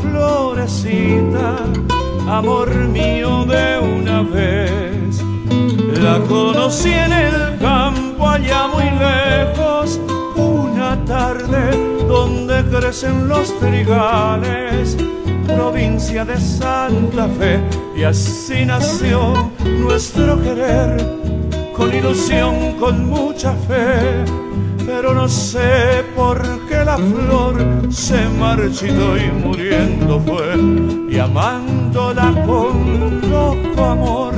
florecita, amor mío de una vez. La conocí en el campo allá muy lejos, una tarde donde crecen los trigales, provincia de Santa Fe, y así nació nuestro querer, con ilusión, con mucha fe. Pero no sé por qué la flor se marchitó y muriendo fue, y amándola con loco amor,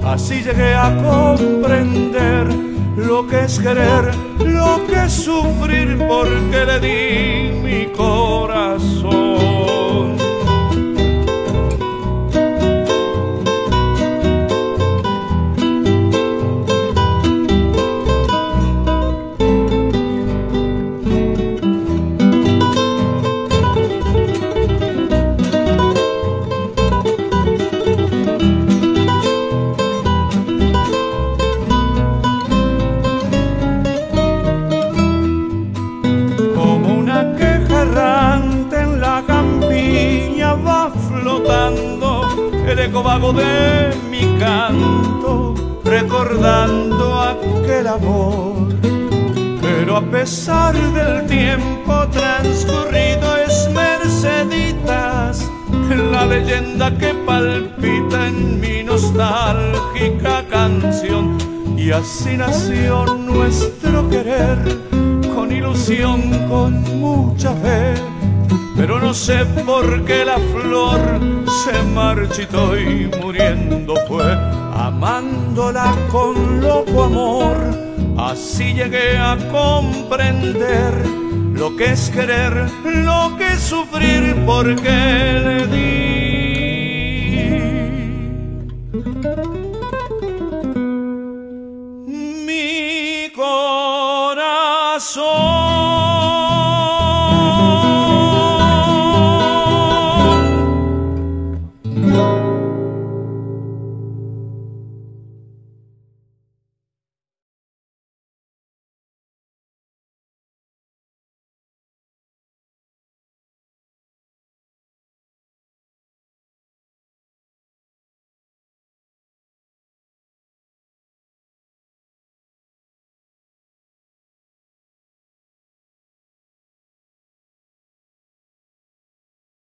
así llegué a comprender lo que es querer, lo que es sufrir, porque le di mi corazón. El eco vago de mi canto, recordando aquel amor. Pero a pesar del tiempo transcurrido, es Merceditas la leyenda que palpita en mi nostálgica canción. Y así nació nuestro querer, con ilusión, con mucha fe. Pero no sé por qué la flor se marchitó y muriendo fue, amándola con loco amor, así llegué a comprender lo que es querer, lo que es sufrir, porque le di mi corazón.